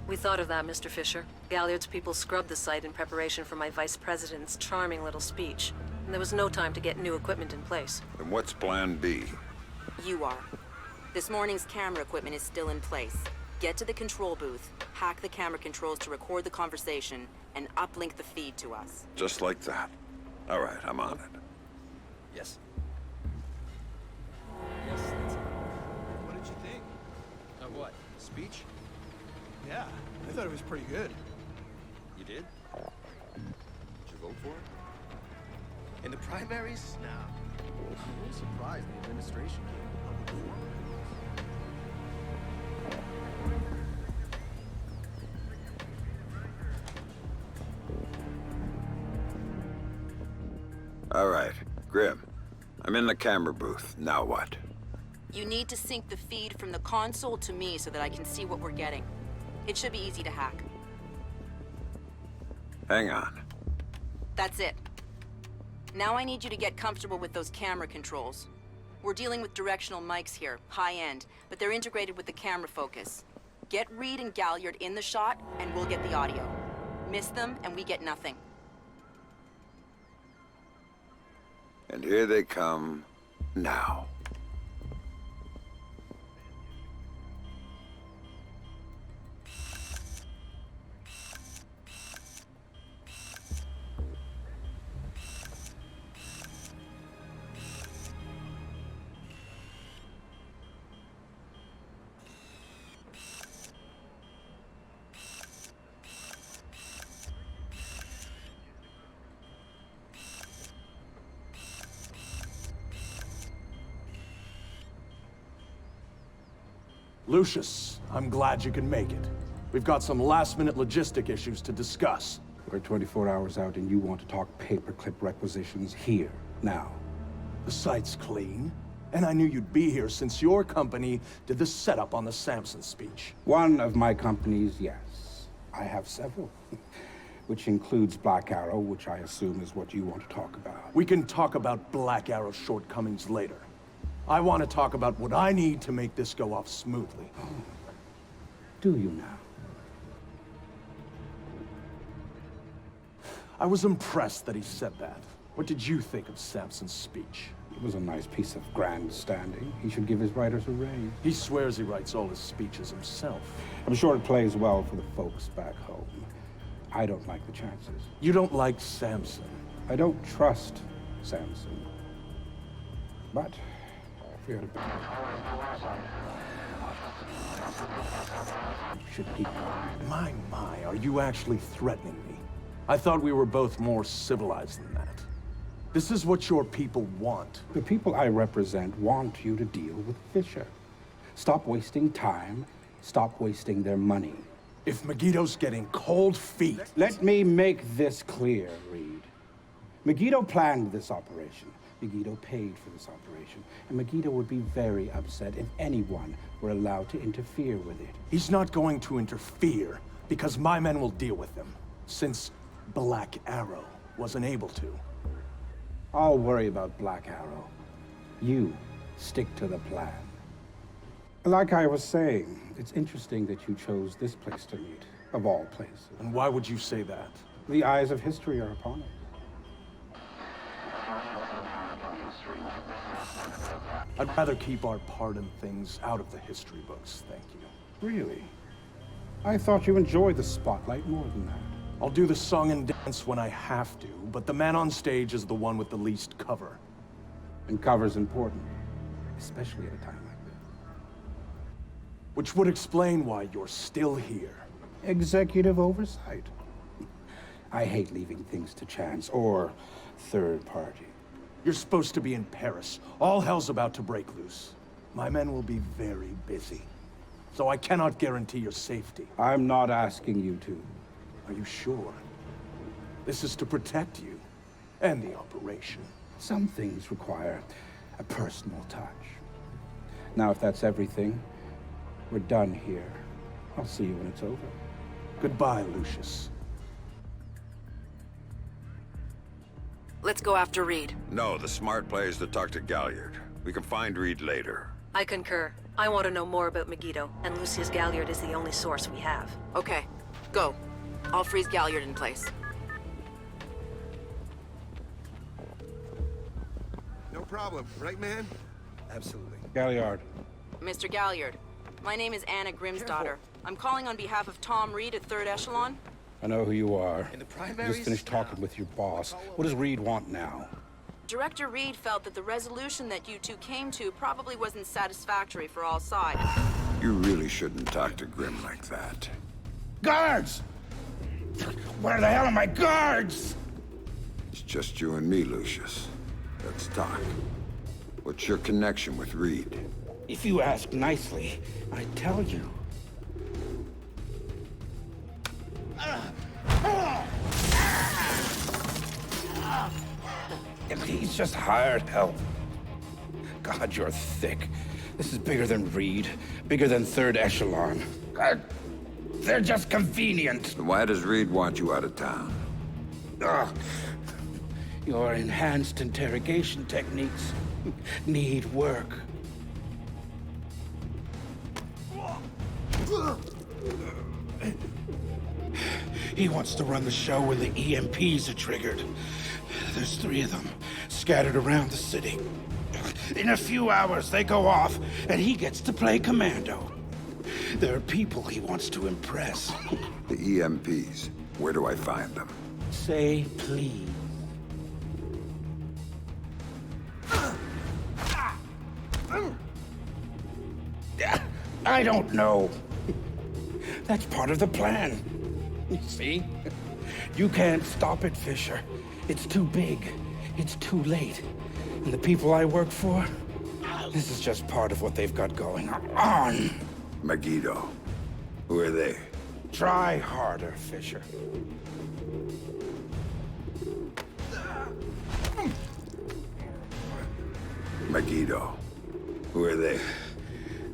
We thought of that, Mr. Fisher. Galliard's people scrubbed the site in preparation for my vice president's charming little speech. And there was no time to get new equipment in place. And what's plan B? You are. This morning's camera equipment is still in place. Get to the control booth, hack the camera controls to record the conversation, and uplink the feed to us. Just like that. All right, I'm on it. Yes. Yes, that's it. What did you think? Of what? Speech? Yeah, I thought it was pretty good. You did? Did you vote for it? In the primaries? Nah. I'm really surprised the administration came up with it. All right, Grim. I'm in the camera booth. Now what? You need to sync the feed from the console to me so that I can see what we're getting. It should be easy to hack. Hang on. That's it. Now I need you to get comfortable with those camera controls. We're dealing with directional mics here, high-end, but they're integrated with the camera focus. Get Reed and Galliard in the shot, and we'll get the audio. Miss them, and we get nothing. And here they come now. Lucius, I'm glad you can make it. We've got some last-minute logistic issues to discuss. We're 24 hours out and you want to talk paperclip requisitions here, now. The site's clean, and I knew you'd be here since your company did the setup on the Samson speech. One of my companies, yes. I have several. Which includes Black Arrow, which I assume is what you want to talk about. We can talk about Black Arrow's shortcomings later. I want to talk about what I need to make this go off smoothly. Oh. Do you now? I was impressed that he said that. What did you think of Samson's speech? It was a nice piece of grandstanding. He should give his writers a raise. He swears he writes all his speeches himself. I'm sure it plays well for the folks back home. I don't like the chances. You don't like Samson? I don't trust Samson. But we ought to should keep going. My, are you actually threatening me? I thought we were both more civilized than that. This is what your people want. The people I represent want you to deal with Fisher. Stop wasting time. Stop wasting their money. If Megiddo's getting cold feet... Let me make this clear, Reed. Megiddo planned this operation. Megiddo paid for this operation. And Megiddo would be very upset if anyone were allowed to interfere with it. He's not going to interfere because my men will deal with him. Since Black Arrow wasn't able to. I'll worry about Black Arrow. You stick to the plan. Like I was saying, it's interesting that you chose this place to meet, of all places. And why would you say that? The eyes of history are upon it. I'd rather keep our part in things out of the history books, thank you. Really? I thought you enjoyed the spotlight more than that. I'll do the song and dance when I have to, but the man on stage is the one with the least cover. And cover's important, especially at a time like this. Which would explain why you're still here. Executive oversight. I hate leaving things to chance or third party. You're supposed to be in Paris. All hell's about to break loose. My men will be very busy, so I cannot guarantee your safety. I'm not asking you to. Are you sure? This is to protect you and the operation. Some things require a personal touch. Now, if that's everything, we're done here. I'll see you when it's over. Goodbye, Lucius. Let's go after Reed. No, the smart play is to talk to Galliard. We can find Reed later. I concur. I want to know more about Megiddo, and Lucius Galliard is the only source we have. Okay, go. I'll freeze Galliard in place. No problem, right, man? Absolutely. Galliard. Mr. Galliard, my name is Anna Grimsdottir. I'm calling on behalf of Tom Reed at 3rd Echelon. I know who you are. In the I primaries? just finished talking with your boss. What does Reed want now? Director Reed felt that the resolution that you two came to probably wasn't satisfactory for all sides. You really shouldn't talk to Grim like that. Guards! Where the hell are my guards? It's just you and me, Lucius. Let's talk. What's your connection with Reed? If you ask nicely, I tell you. He's just hired help. God, you're thick. This is bigger than Reed, bigger than 3rd Echelon. They're just convenient. Then why does Reed want you out of town? Your enhanced interrogation techniques need work. He wants to run the show when the EMPs are triggered. There's 3 of them scattered around the city. In a few hours, they go off, and he gets to play commando. There are people he wants to impress. The EMPs. Where do I find them? Say please. I don't know. That's part of the plan. You see? You can't stop it, Fisher. It's too big. It's too late. And the people I work for, this is just part of what they've got going on. Megiddo. Who are they? Try harder, Fisher. Megiddo. Who are they?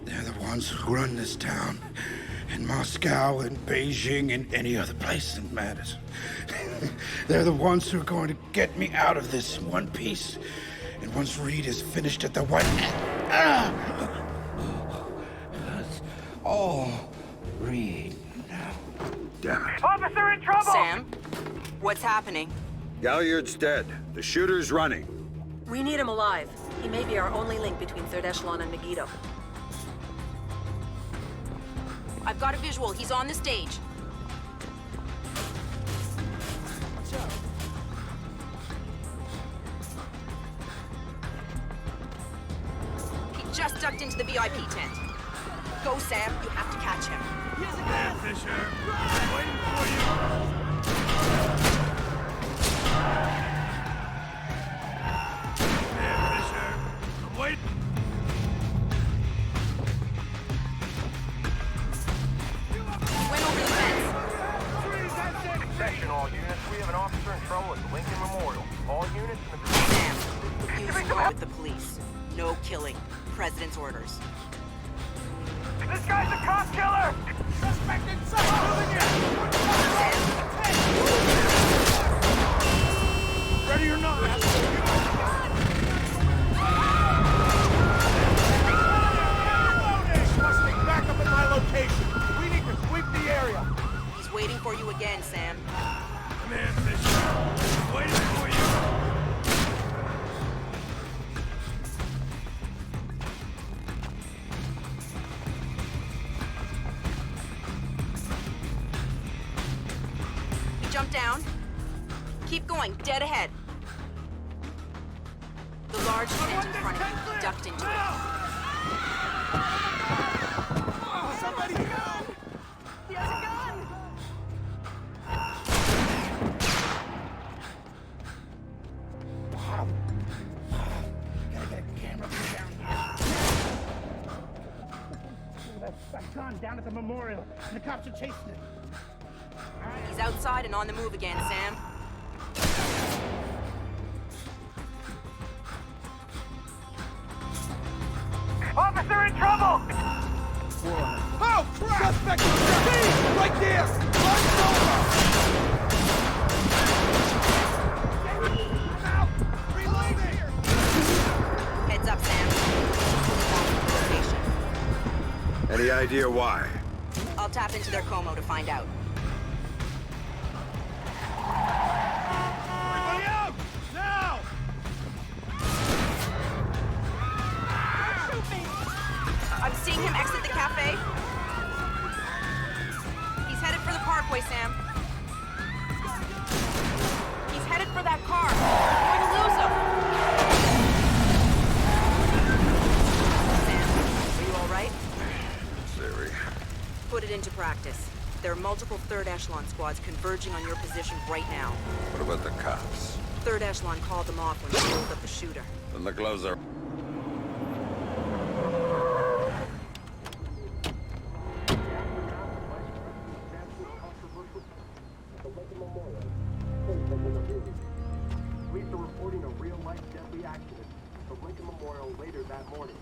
They're the ones who run this town. In Moscow, in Beijing, in any other place that matters. They're the ones who are going to get me out of this in one piece. And once Reed is finished at the White... That's all Reed now. Damn it. Officer in trouble! Sam, what's happening? Galliard's dead. The shooter's running. We need him alive. He may be our only link between 3rd Echelon and Megiddo. I've got a visual. He's on the stage. He just ducked into the VIP tent. Go, Sam. You have to catch him. There, Fisher. I'm waiting for you. There, Fisher. I'm waiting. Went over the fence. Attention all units. We have an officer in trouble at the Lincoln Memorial. All units in the... Sam, use law with the police. No killing. President's orders. This guy's a cop killer! Suspect inside! Moving in! Ready or not? Suspect back up in my location. We need to sweep the area. He's waiting for you again, Sam. Come here, Fisher. Waiting for you. Jump down. Keep going, dead ahead. The large tent in front of you. He ducked into it. Somebody help! He has a gun! Gotta get a camera down here. That gun down at the memorial, and the cops are chasing it. He's outside and on the move again, Sam. Officer in trouble! Oh, crap! Suspect is right there! I'm out! Reloading! Heads up, Sam. Any idea why? I'll tap into their Como to find out. Everybody out! Now! I'm seeing him exit the cafe. He's headed for the parkway, Sam. He's headed for that car. We're going to lose him. Sam, are you all right? Siri. Put it into practice. There are multiple third echelon squads converging on your position right now. What about the cops? Third echelon called them off when they rolled up the shooter. Then the gloves are... Police are reporting a real-life deadly accident at the Lincoln Memorial later that morning.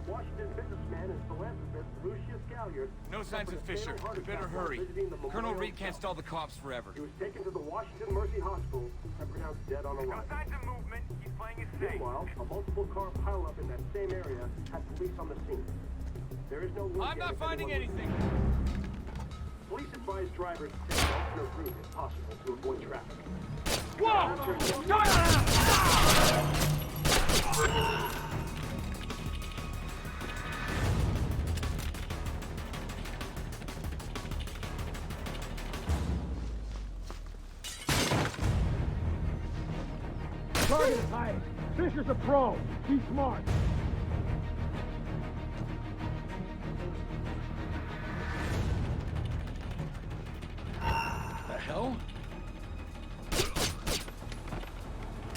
Washington businessman and philanthropist Lucius Galliard... No signs of Fisher. We better hurry. Colonel Reed can't stall the cops forever. He was taken to the Washington Mercy Hospital and pronounced dead on arrival. No signs of movement. He's playing it safe. Meanwhile, a multiple-car pileup in that same area had police on the scene. There is no... I'm not finding anything. Police advise drivers to take an alternate route if possible to avoid traffic. Whoa! Target is high. Fisher's a pro. He's smart. The hell?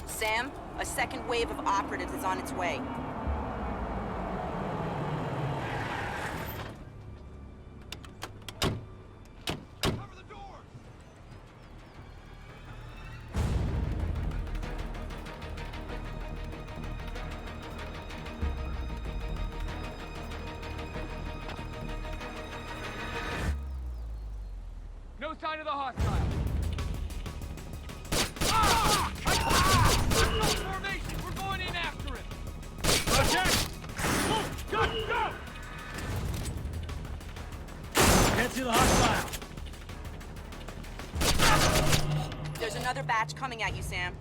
Sam, a second wave of operatives is on its way. Cover the doors! No sign of the hostile. Formation! We're going in after him! Okay! Move! Go! Go! Can't see the hostile! There's another batch coming at you, Sam.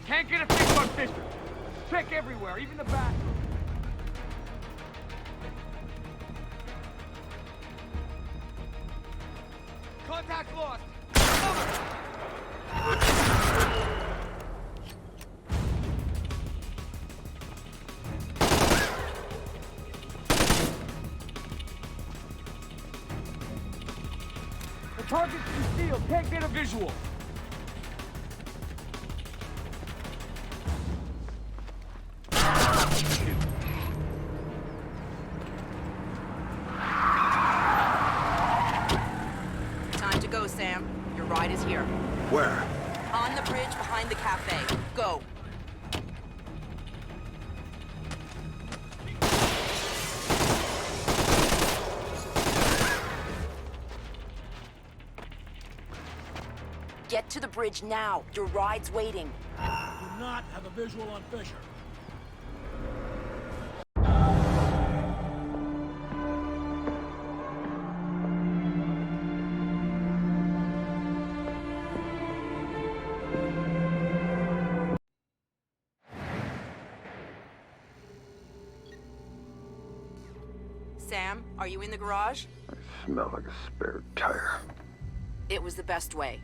Can't get a fix on Fisher. Check everywhere, even the bathroom. Contact lost. The target's concealed. Can't get a visual. Time to go, Sam. Your ride is here. Where? On the bridge behind the cafe. Go. Get to the bridge now. Your ride's waiting. Do not have a visual on Fisher. Sam, are you in the garage? I smell like a spare tire. It was the best way.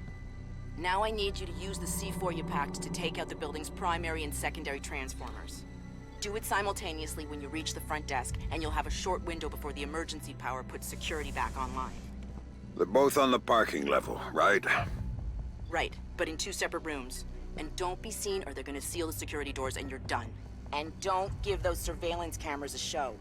Now I need you to use the C4 you packed to take out the building's primary and secondary transformers. Do it simultaneously when you reach the front desk, and you'll have a short window before the emergency power puts security back online. They're both on the parking level, right? Right, but in 2 separate rooms. And don't be seen or they're gonna seal the security doors and you're done. And don't give those surveillance cameras a show.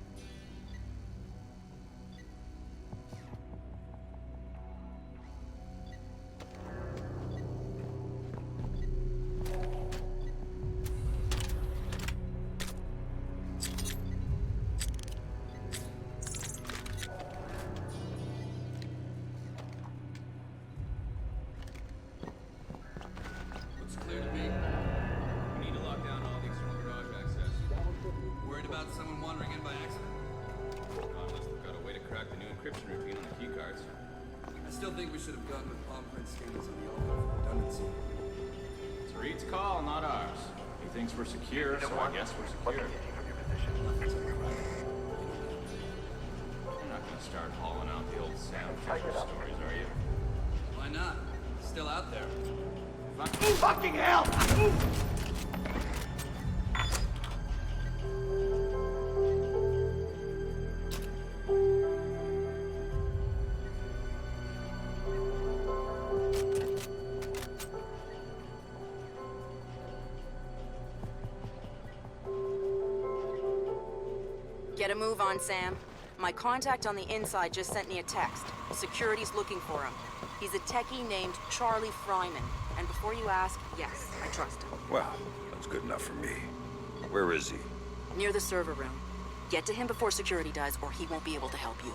encryption routine on the keycards. I still think we should have gone with palm print scanners on the elevator for redundancy. It's Reed's call, not ours. He thinks we're secure, so I guess we're secure. Nothing's on the ground. You're not gonna start hauling out the old Sam Fisher stories, are you? Why not? Still out there. Fucking hell! Get a move on, Sam. My contact on the inside just sent me a text. Security's looking for him. He's a techie named Charlie Fryman. And before you ask, yes, I trust him. Well, that's good enough for me. Where is he? Near the server room. Get to him before security does, or he won't be able to help you.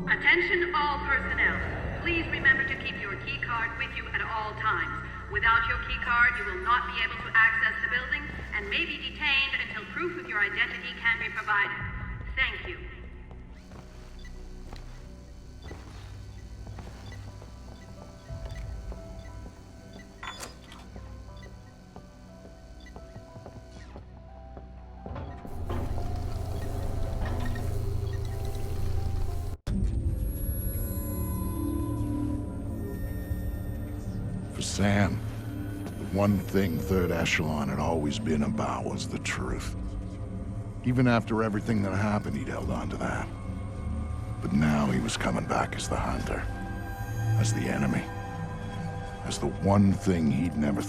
Attention all personnel. Please remember card with you at all times. Without your key card, you will not be able to access the building and may be detained until proof of your identity can be provided. Thank you. For Sam, the one thing Third Echelon had always been about was the truth. Even after everything that happened, he'd held on to that. But now he was coming back as the hunter, as the enemy, as the one thing he'd never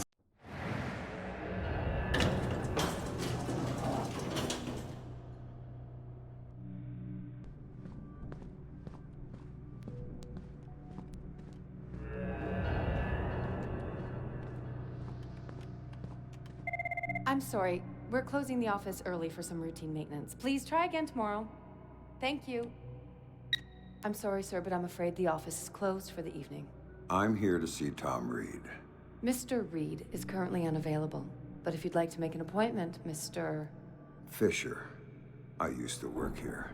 I'm sorry. We're closing the office early for some routine maintenance. Please try again tomorrow. Thank you. I'm sorry, sir, but I'm afraid the office is closed for the evening. I'm here to see Tom Reed. Mr. Reed is currently unavailable, but if you'd like to make an appointment, Mr. Fisher. I used to work here.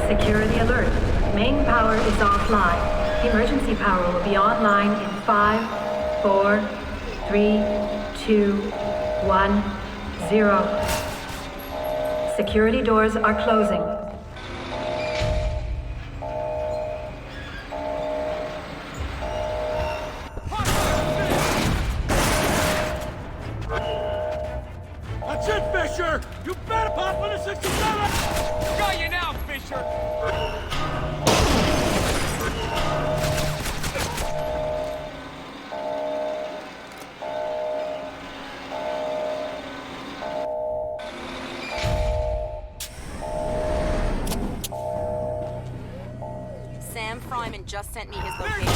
Security alert. Main power is offline. Emergency power will be online in 5, 4, 3, 2, 1, 0. Security doors are closing. That's it, Fisher! You better pop on the 67! Got you now, Fisher! Sam Fryman just sent me his location.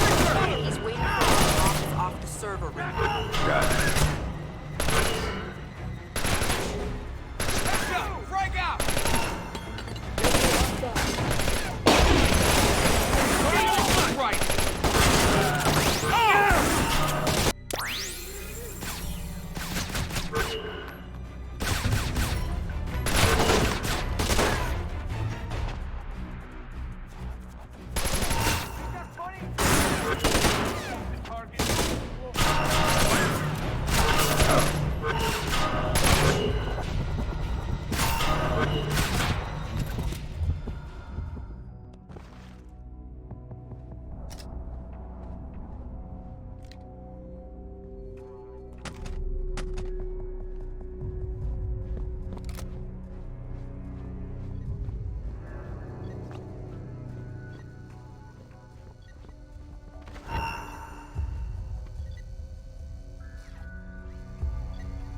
He's waiting for his office off the server room. Got it. Frag out! Right!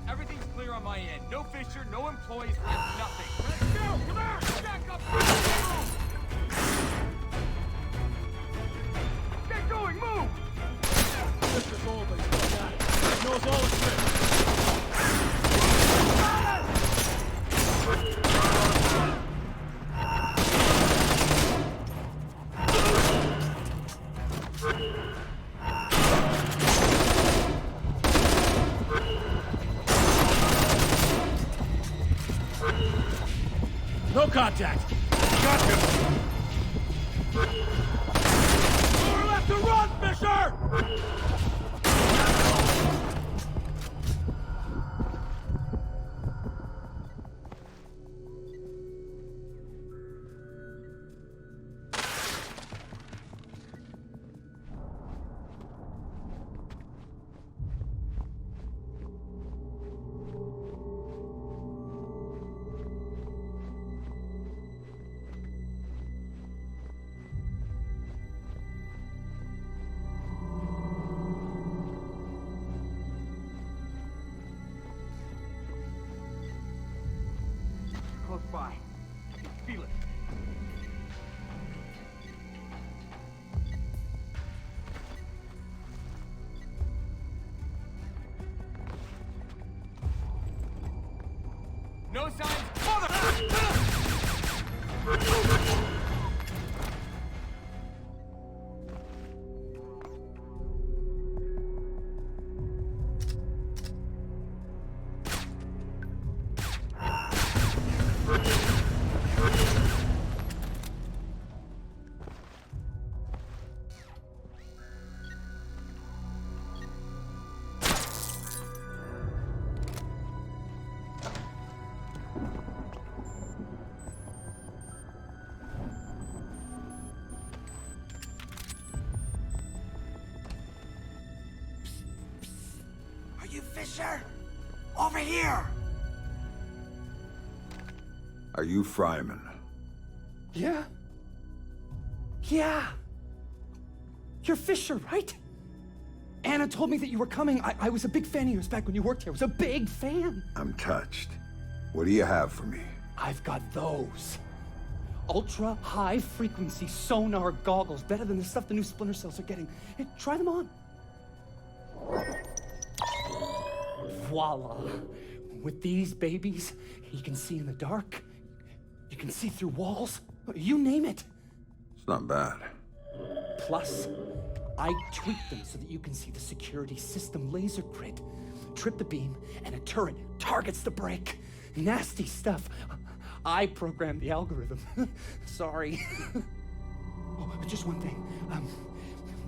Everything's clear on my end. No Fisher, no employees, and nothing. Let's go! Come on! Back up! Get going! Move! Fisher's old, but he's still got it. He knows all the tricks. No contact. Got him. Nowhere left to run, Fisher! Fisher! Over here! Are you Fryman? Yeah. Yeah. You're Fisher, right? Anna told me that you were coming. I was a big fan of yours back when you worked here. I was a big fan. I'm touched. What do you have for me? I've got those. Ultra high frequency sonar goggles. Better than the stuff the new Splinter cells are getting. Hey, try them on. Voila. With these babies, you can see in the dark. You can see through walls. You name it. It's not bad. Plus, I tweaked them so that you can see the security system laser grid. Trip the beam, and a turret targets the brake. Nasty stuff. I programmed the algorithm. Sorry. Oh, just one thing.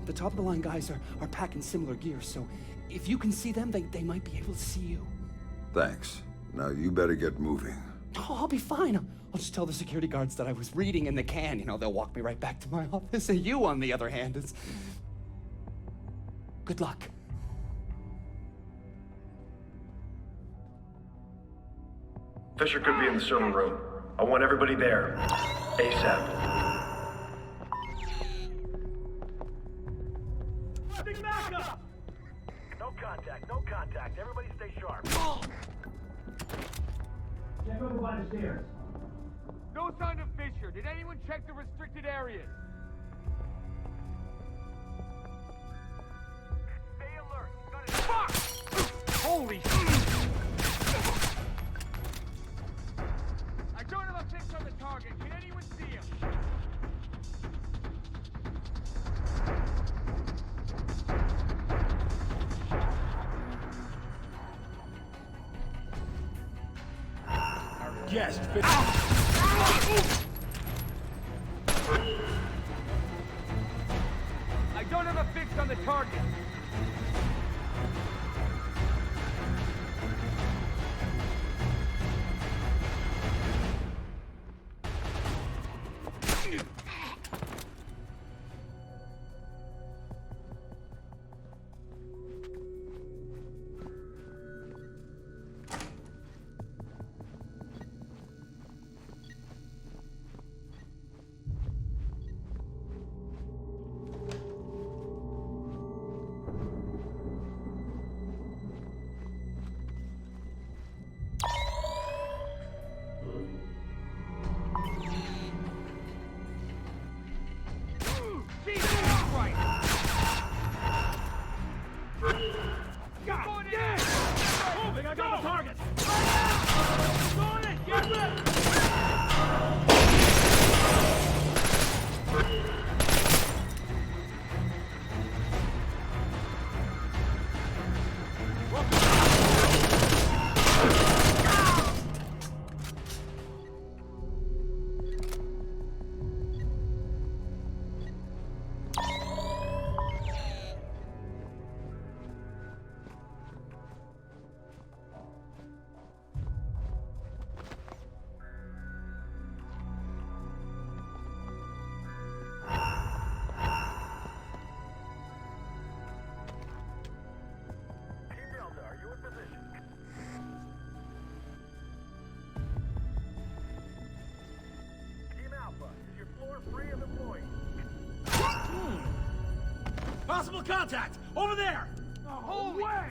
The top-of-the-line guys are packing similar gear, so if you can see them, they might be able to see you. Thanks. Now you better get moving. Oh, I'll be fine. I'll just tell the security guards that I was reading in the can. You know, they'll walk me right back to my office. And you, on the other hand, is... Good luck. Fisher could be in the server room. I want everybody there. ASAP. No contact. Everybody stay sharp. Check over by the stairs. No sign of Fisher. Did anyone check the restricted areas? Stay alert. He's got his... Fuck! Holy shit! I don't have a fix on the target. Can anyone see him? Yes, I don't have a fix on the target. Possible contact! Over there! Oh, holy way!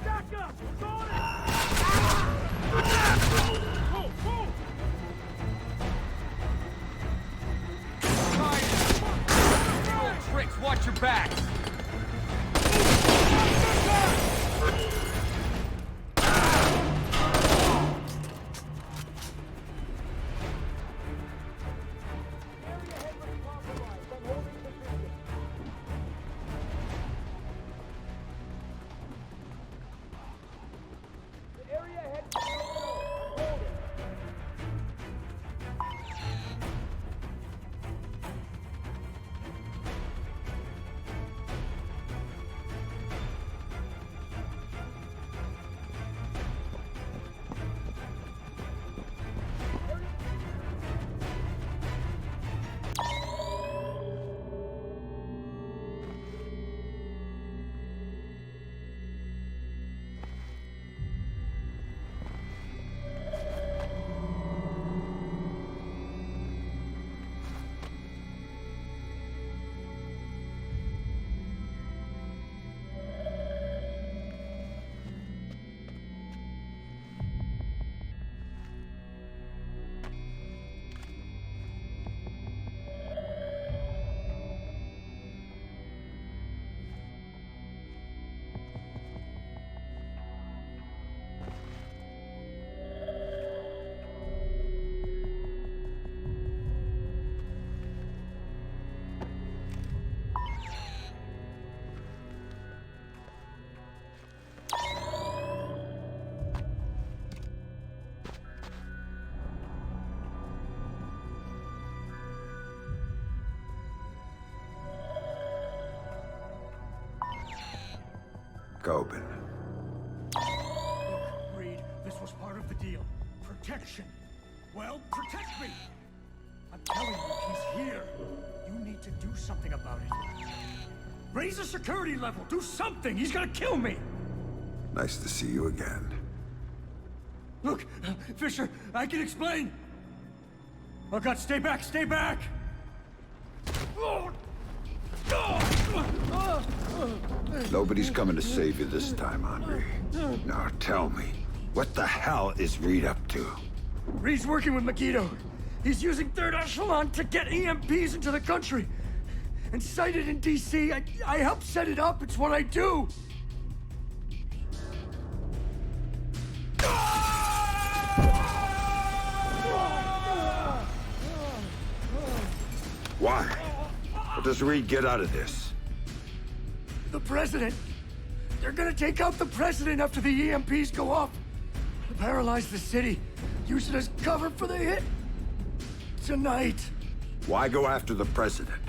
Back up! We're going in! Move! Move! Old tricks, watch your backs! Coben. Reed, this was part of the deal. Protection. Well, protect me! I'm telling you, he's here. You need to do something about it. Raise the security level. Do something. He's gonna kill me. Nice to see you again. Look, Fisher, I can explain. Oh God, stay back, stay back! Nobody's coming to save you this time, Andre. Now tell me, what the hell is Reed up to? Reed's working with Megiddo. He's using Third Echelon to get EMPs into the country. And sited in DC, I help set it up. It's what I do. Why? What does Reed get out of this? The president. They're gonna take out the president after the EMPs go off. Paralyze the city. Use it as cover for the hit. Tonight. Why go after the president?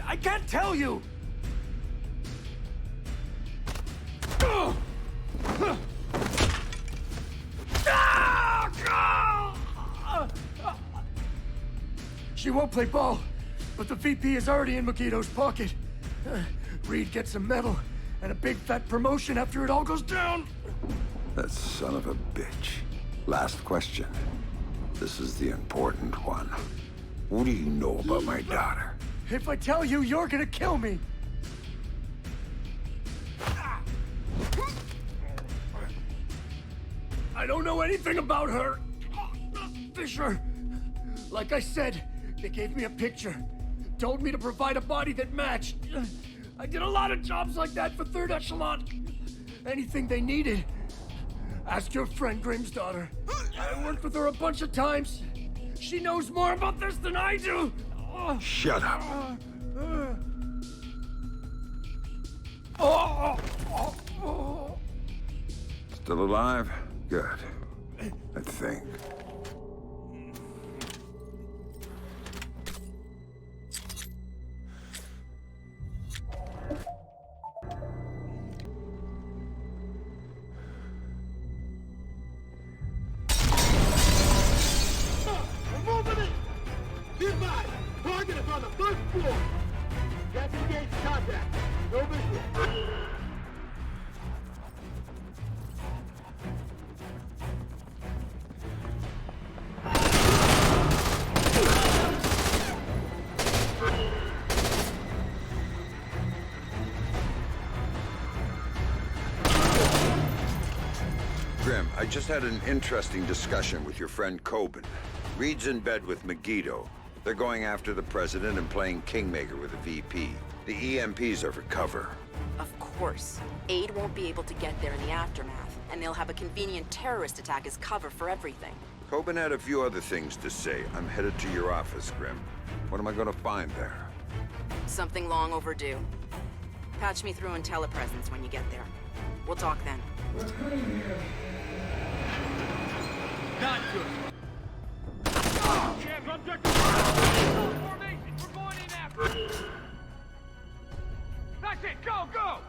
I can't tell you! She won't play ball, but the VP is already in Megiddo's pocket. Reed gets a medal and a big fat promotion after it all goes down. That son of a bitch. Last question. This is the important one. What do you know about my daughter? If I tell you, you're gonna kill me. I don't know anything about her. Fisher, like I said, they gave me a picture. Told me to provide a body that matched. I did a lot of jobs like that for Third Echelon. Anything they needed. Ask your friend Grimm's daughter. I worked with her a bunch of times. She knows more about this than I do. Shut up. Still alive? Good. I think. Grim, I just had an interesting discussion with your friend Coben. Reed's in bed with Megiddo. They're going after the president and playing Kingmaker with the VP. The EMPs are for cover. Of course. Aid won't be able to get there in the aftermath, and they'll have a convenient terrorist attack as cover for everything. Coben had a few other things to say. I'm headed to your office, Grim. What am I gonna find there? Something long overdue. Patch me through in telepresence when you get there. We'll talk then. Not good. Champ, objective formation. We're going in after. That's it. Go, go.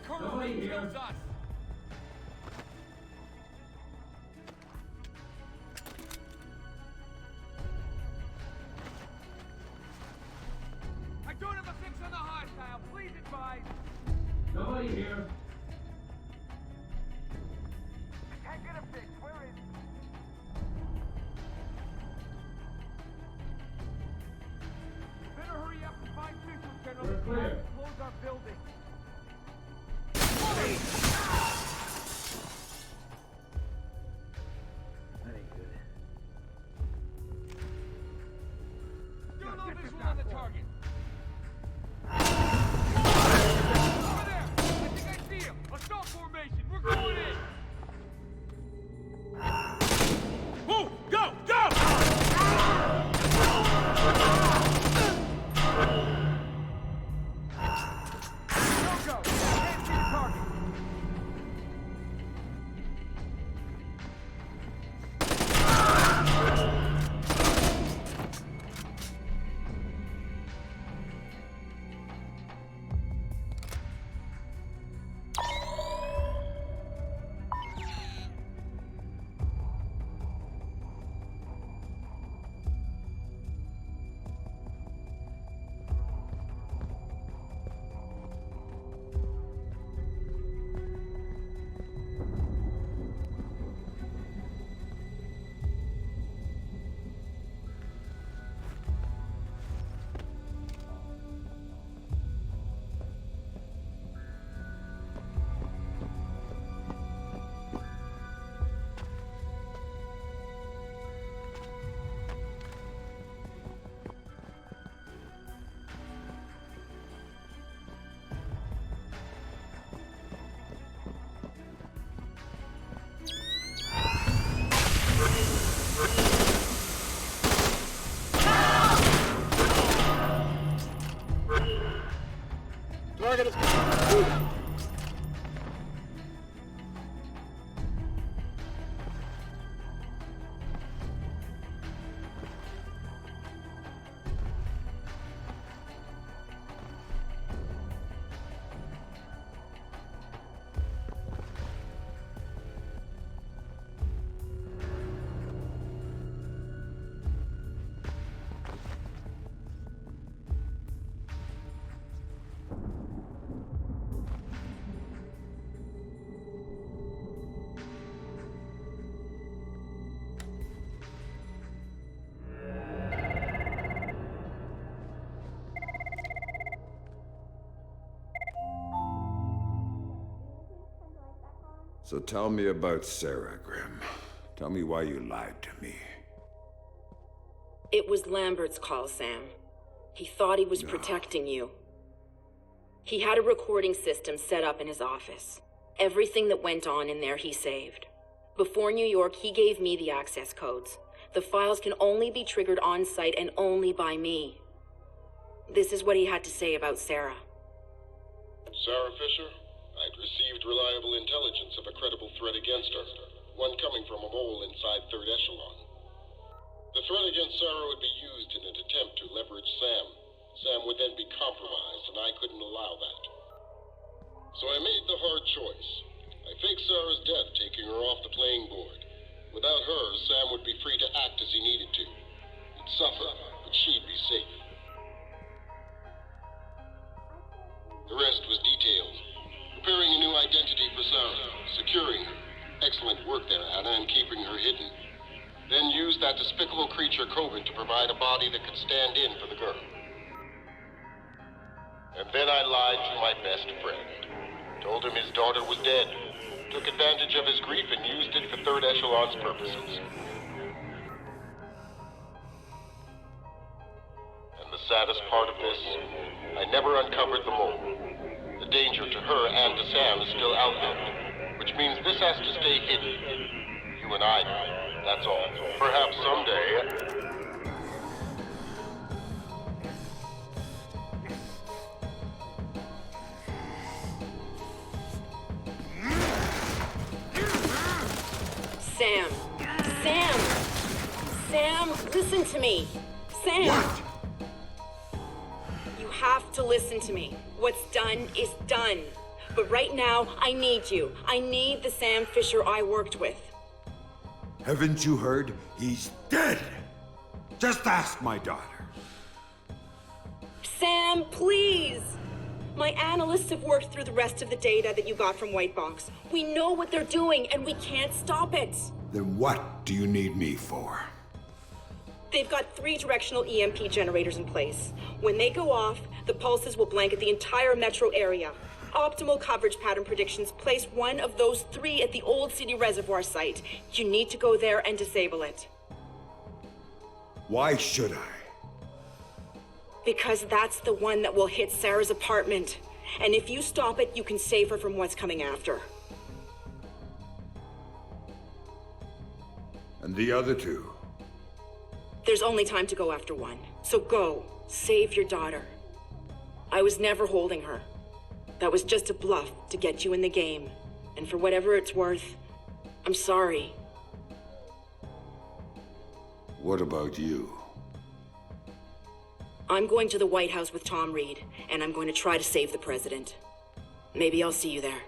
currently kills us. I don't have a fix on the hostile. Please advise. Nobody here. I can't get a fix. Where is it? Better hurry up and find Fisher, General. We're clear. Close our building. That ain't good. Still no visual on the target. Over there! I think I see him! Assault formation! We're going in! Move! Go! Go! Go! Can't see the target! Target is... So tell me about Sarah, Grim. Tell me why you lied to me. It was Lambert's call, Sam. He thought he was protecting you. He had a recording system set up in his office. Everything that went on in there he saved. Before New York, he gave me the access codes. The files can only be triggered on-site and only by me. This is what he had to say about Sarah. Sarah Fisher? I'd received reliable intelligence of a credible threat against her, one coming from a mole inside Third Echelon. The threat against Sarah would be used in an attempt to leverage Sam. Sam would then be compromised, and I couldn't allow that. So I made the hard choice. I faked Sarah's death, taking her off the playing board. Without her, Sam would be free to act as he needed to. He'd suffer, but she'd be safe. The rest was detailed. Preparing a new identity for Sarah, securing her. Excellent work there, Anna, and keeping her hidden. Then used that despicable creature, Coben, to provide a body that could stand in for the girl. And then I lied to my best friend. Told him his daughter was dead. Took advantage of his grief and used it for Third Echelon's purposes. And the saddest part of this, I never uncovered the mole. The danger to her and to Sam is still out there, which means this has to stay hidden. You and I know, that's all. Perhaps someday... Sam! Sam! Sam, listen to me! Sam! What? You have to listen to me. What's done is done. But right now, I need you. I need the Sam Fisher I worked with. Haven't you heard? He's dead! Just ask my daughter. Sam, please! My analysts have worked through the rest of the data that you got from White Box. We know what they're doing, and we can't stop it. Then what do you need me for? They've got 3 directional EMP generators in place. When they go off, the pulses will blanket the entire metro area. Optimal coverage pattern predictions place one of those 3 at the Old City Reservoir site. You need to go there and disable it. Why should I? Because that's the one that will hit Sarah's apartment. And if you stop it, you can save her from what's coming after. And the other 2? There's only time to go after one. So go, save your daughter. I was never holding her. That was just a bluff to get you in the game. And for whatever it's worth, I'm sorry. What about you? I'm going to the White House with Tom Reed, and I'm going to try to save the president. Maybe I'll see you there.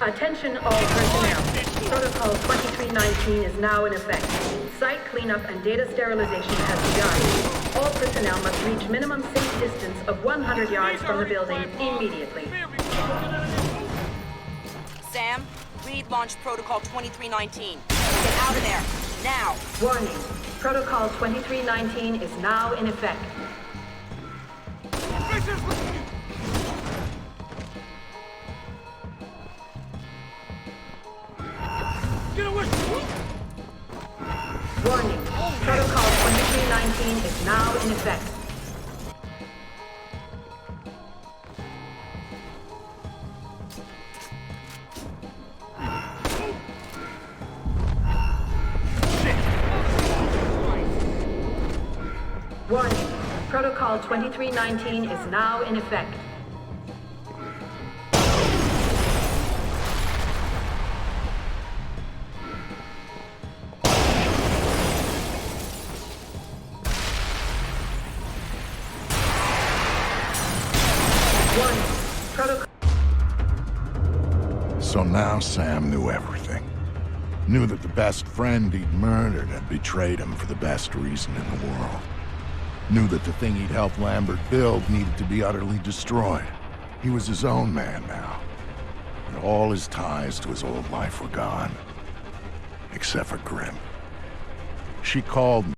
Attention all personnel. Protocol 2319 is now in effect. Site cleanup and data sterilization has begun. All personnel must reach minimum safe distance of 100 yards from the building immediately. Sam, Reed launched Protocol 2319. Get out of there, now! Warning. Protocol 2319 is now in effect. Warning. Protocol 2319 is now in effect. Warning. Protocol 2319 is now in effect. So now Sam knew everything. Knew that the best friend he'd murdered had betrayed him for the best reason in the world. Knew that the thing he'd helped Lambert build needed to be utterly destroyed. He was his own man now. And all his ties to his old life were gone. Except for Grim. She called me.